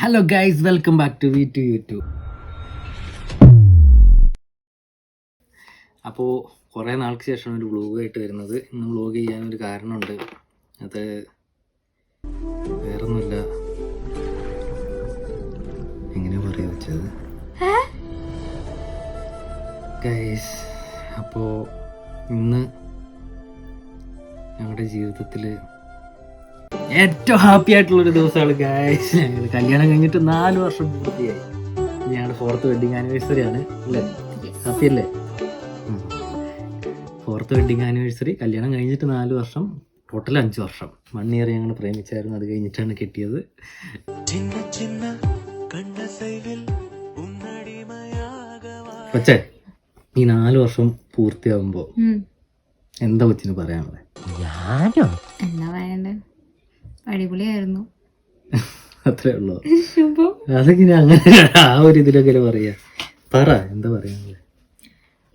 Hello guys, welcome back to V two YouTube. അപ്പോൾ കുറേ നാൾക്ക് ശേഷമാണ് ഒരു വ്ളോഗായിട്ട് വരുന്നത്. ഇന്ന് വ്ളോഗ് ചെയ്യാനൊരു കാരണമുണ്ട്. അത് വേറൊന്നുമില്ല, എങ്ങനെയാ പറയാ വെച്ചത് ഗൈസ്. അപ്പോൾ ഇന്ന് ഞങ്ങളുടെ ജീവിതത്തിൽ ഏറ്റവും ഹാപ്പി ആയിട്ടുള്ളൊരു ദിവസമാണ് ഗൈസ്. ഞങ്ങൾ കല്യാണം കഴിഞ്ഞിട്ട് 4 വർഷം പൂർത്തിയായി. ഞങ്ങളുടെ 4th വെഡിങ് ആനിവേഴ്സറി ആണ് അല്ലേ? ഹാപ്പി അല്ലേ? 4th wedding anniversary. കല്യാണം കഴിഞ്ഞിട്ട് 4 വർഷം, ടോട്ടൽ 5 വർഷം. 1 ഇയർ ഞങ്ങൾ പ്രേമിച്ചായിരുന്നു, അത് കഴിഞ്ഞിട്ടാണ് കിട്ടിയത്. പക്ഷേ ഈ 4 വർഷം പൂർത്തിയാകുമ്പോൾ എന്താ കൊച്ചിന് പറയാനുള്ളത്? ഞാനോ എന്നാ പറയണ്ടേ, അടിപൊളിയായിരുന്നു. അത്രേ ഉള്ളൂ. അതെങ്ങനെ അങ്ങനെ ആ ഒരു ഇതിലൊക്കെ പറയാ? പറ, എന്താ പറയാനുള്ളത്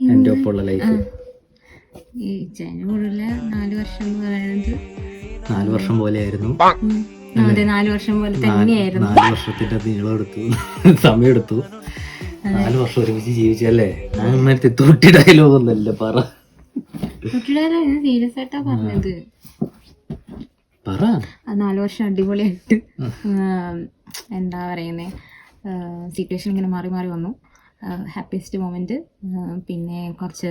എൻ്റെ ഒപ്പമുള്ള ലൈഫ്? ഈ ജനുവരിയില 4 വർഷം എന്ന് പറയുന്നത് 4 വർഷം പോലെയായിരുന്നു. അതെ, 4 വർഷം പോലെ തന്നെയായിരുന്നു. 4 വർഷത്തിന്റെ നീളം എടുത്തു, സമയം എടുത്തു. 4 വർഷം ഒരുമിച്ച് ജീവിച്ചല്ലേ? ഞാൻ തൊട്ടി ഡയലോഗ് ഒന്നല്ലേ, പറ. സീരിയസ് ആയിട്ടാ പറഞ്ഞത്. പറ. 4 വർഷം അടിപൊളിയായിട്ട് എന്താ പറയുന്നേ, സിറ്റുവേഷൻ ഇങ്ങനെ മാറി മാറി വന്നു. ഹാപ്പിയസ്റ്റ് മൊമെന്റ്, പിന്നെ കുറച്ച്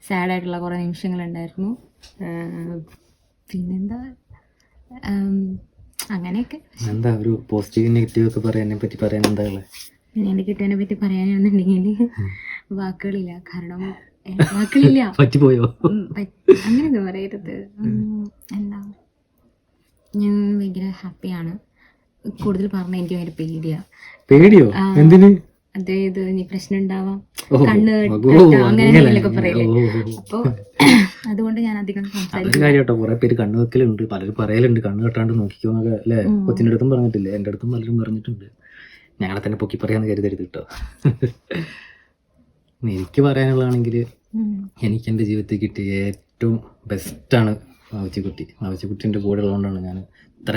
സാഡായിട്ടുള്ള കുറേ നിമിഷങ്ങളുണ്ടായിരുന്നു. പിന്നെന്താ, അങ്ങനെയൊക്കെ. എന്താ ഒരു പോസിറ്റീവ് നെഗറ്റീവ് ഒക്കെ പറയാനെ പറ്റി പറയാൻ എന്താ? പിന്നെ എൻ്റെ കിട്ടുവിനെ പറ്റി പറയാനാണെന്നുണ്ടെങ്കിൽ വാക്കുകളില്ല. കാരണം വാക്കുകളില്ല, പറ്റിപ്പോയോ? അങ്ങനെ എന്താ പറയരുത്. എന്താ, ഞാൻ ഭയങ്കര ഹാപ്പിയാണ്. കൂടുതൽ പറഞ്ഞ എനിക്ക് ഭയങ്കര പേടിയോ? എന്തിന്? അതായത് ഇനി പ്രശ്നം ഉണ്ടാവാം, കണ്ണ് അങ്ങനെ എന്തെങ്കിലുമൊക്കെ പറയില്ലേ. അപ്പൊ അതുകൊണ്ട് ഞാൻ അധികം സംസാരിക്കും. കാര്യട്ടോ, കുറെ പേര് കണ്ണ് വെക്കലുണ്ട്, പലരും പറയലുണ്ട് കണ്ണ് കെട്ടാണ്ട് നോക്കിക്കോന്നൊക്കെ അല്ലേ? കൊച്ചിൻ്റെ അടുത്തും പറഞ്ഞിട്ടില്ലേ, എൻ്റെ അടുത്തും പലരും പറഞ്ഞിട്ടുണ്ട്. ഞങ്ങളെ തന്നെ പൊക്കി പറയാന്ന് കരുതരുത് കേട്ടോ. എനിക്ക് പറയാനുള്ളതാണെങ്കിൽ, എനിക്ക് എൻ്റെ ജീവിതത്തിൽ കിട്ടിയ ഏറ്റവും ബെസ്റ്റാണ് മാവച്ചിക്കുട്ടി. മാവച്ചിക്കുട്ടീൻ്റെ കൂടെ ഉള്ളതുകൊണ്ടാണ് ഞാൻ ഇത്ര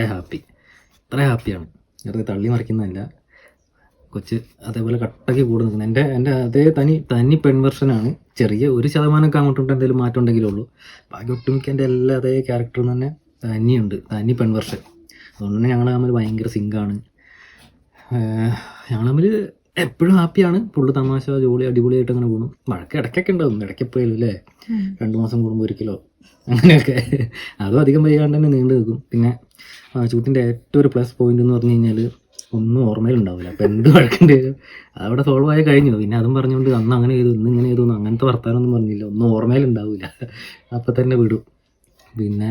ഹാപ്പിയാണ്. വെറുതെ തള്ളി മറിക്കുന്നതല്ല. കൊച്ച് അതേപോലെ കട്ടയ്ക്ക് കൂടെ നിൽക്കുന്നത് എൻ്റെ അതേ തനി പെൺവെർഷനാണ്. ചെറിയ 1% അങ്ങോട്ടും എന്തെങ്കിലും മാറ്റം ഉണ്ടെങ്കിലേ ഉള്ളൂ. ബാക്കി ഒട്ടുമിക്ക എൻ്റെ എല്ലാ അതേ ക്യാരക്ടർ തന്നെ തനി പെൺവെർഷൻ. അതുകൊണ്ട് തന്നെ ഞങ്ങൾ തമ്മിൽ ഭയങ്കര സിങ്കാണ്. ഞങ്ങൾ തമ്മിൽ എപ്പോഴും ഹാപ്പിയാണ്. ഫുള്ള് തമാശ, ജോളി, അടിപൊളിയായിട്ട് അങ്ങനെ പോകുന്നു. വഴക്ക് ഇടയ്ക്കൊക്കെ ഉണ്ടാവും, ഇടയ്ക്കെപ്പോഴും അല്ലേ? 2 മാസം കൂടുമ്പോൾ 1 കിലോ അങ്ങനെയൊക്കെ. അതും അധികം വൈകാണ്ട് തന്നെ നീണ്ടു നിൽക്കും. പിന്നെ ചൂട്ടിൻ്റെ ഏറ്റവും ഒരു പ്ലസ് പോയിന്റ് എന്ന് പറഞ്ഞു കഴിഞ്ഞാൽ ഒന്നും ഓർമ്മയിലുണ്ടാവില്ല. അപ്പോൾ എന്ത് വഴക്കുണ്ട് അതവിടെ സോൾവ് ആയി കഴിഞ്ഞു. പിന്നെ അതും പറഞ്ഞുകൊണ്ട് അന്ന് അങ്ങനെ ചെയ്തു, ഇന്ന് ഇങ്ങനെ ചെയ്തു, അങ്ങനത്തെ വർത്താനമൊന്നും പറഞ്ഞില്ല. ഒന്നും ഓർമ്മയിലുണ്ടാവില്ല, അപ്പം തന്നെ വിടും. പിന്നെ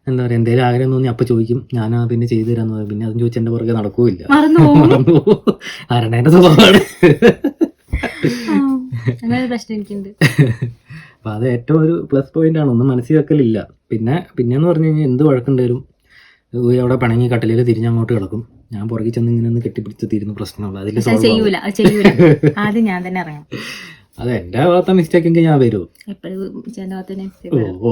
എന്താ പറയുക, എന്തെങ്കിലും ആഗ്രഹം തോന്നി അപ്പം ചോദിക്കും, ഞാനാ പിന്നെ ചെയ്തു തരാന്ന് പറയും. പിന്നെ അതും ചോദിച്ചാൽ എൻ്റെ പുറകെ നടക്കൂല്ല. ആരണേൻ്റെ സ്വഭാവമാണ്. അപ്പം അത് ഏറ്റവും ഒരു പ്ലസ് പോയിന്റ് ആണ്. ഒന്നും മനസ്സിൽ വെക്കലില്ല. പിന്നെന്ന് പറഞ്ഞു കഴിഞ്ഞാൽ എന്ത് വഴക്കുണ്ടായാലും അവിടെ പിണങ്ങി കട്ടിലേൽ തിരിഞ്ഞങ്ങോട്ട് കിടക്കും. ഞാൻ പുറകെ ചെന്ന് ഇങ്ങനെ ഒന്ന് കെട്ടിപ്പിടിച്ച് തീരുന്ന പ്രശ്നമുള്ളൂ. അതിൽ അത് എൻ്റെ ഭാഗത്തെ മിസ്റ്റേക്ക് എങ്കിൽ ഞാൻ വരുമോ? ഓ.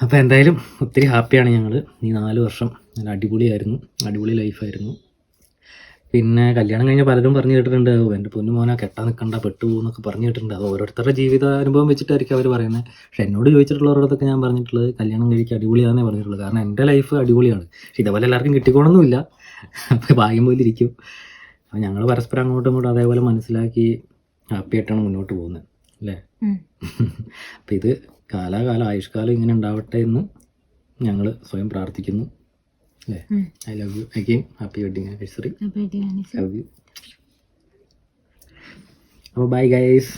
അപ്പോൾ എന്തായാലും ഒത്തിരി ഹാപ്പിയാണ് ഞങ്ങൾ. ഈ 4 വർഷം നല്ല അടിപൊളിയായിരുന്നു, അടിപൊളി ലൈഫായിരുന്നു. പിന്നെ കല്യാണം കഴിഞ്ഞ് പലരും പറഞ്ഞു കേട്ടിട്ടുണ്ട്, എൻ്റെ പൊന്നു മോനെ കെട്ടാൻ നിൽക്കണ്ട, പെട്ടു എന്നൊക്കെ പറഞ്ഞു കേട്ടിട്ടുണ്ട്. അത് ഓരോരുത്തരുടെ ജീവിതാനുഭവം വെച്ചിട്ടായിരിക്കും അവർ പറയുന്നത്. പക്ഷെ എന്നോട് ചോദിച്ചിട്ടുള്ളവരോടൊക്കെ ഞാൻ പറഞ്ഞിട്ടുള്ളത് കല്യാണം കഴിക്കുക അടിപൊളിയാണെന്നേ പറഞ്ഞിട്ടുള്ളത്. കാരണം എൻ്റെ ലൈഫ് അടിപൊളിയാണ്. പക്ഷെ ഇതേപോലെ എല്ലാവർക്കും കിട്ടിക്കോണമെന്നില്ല, അപ്പോൾ ഭാഗ്യം പോലെ ഇരിക്കും. അപ്പോൾ ഞങ്ങൾ പരസ്പരം അങ്ങോട്ടും ഇങ്ങോട്ടും അതേപോലെ മനസ്സിലാക്കി ഹാപ്പിയായിട്ടാണ് മുന്നോട്ട് പോകുന്നത് അല്ലേ? അപ്പം ഇത് കാലാകാലം ആയുഷ്കാലം ഇങ്ങനെ ഉണ്ടാവട്ടെ എന്ന് ഞങ്ങൾ സ്വയം പ്രാർത്ഥിക്കുന്നു അല്ലേ? I love you again. Happy wedding anniversary. Love you. അപ്പോൾ ബൈ ഗൈസ്.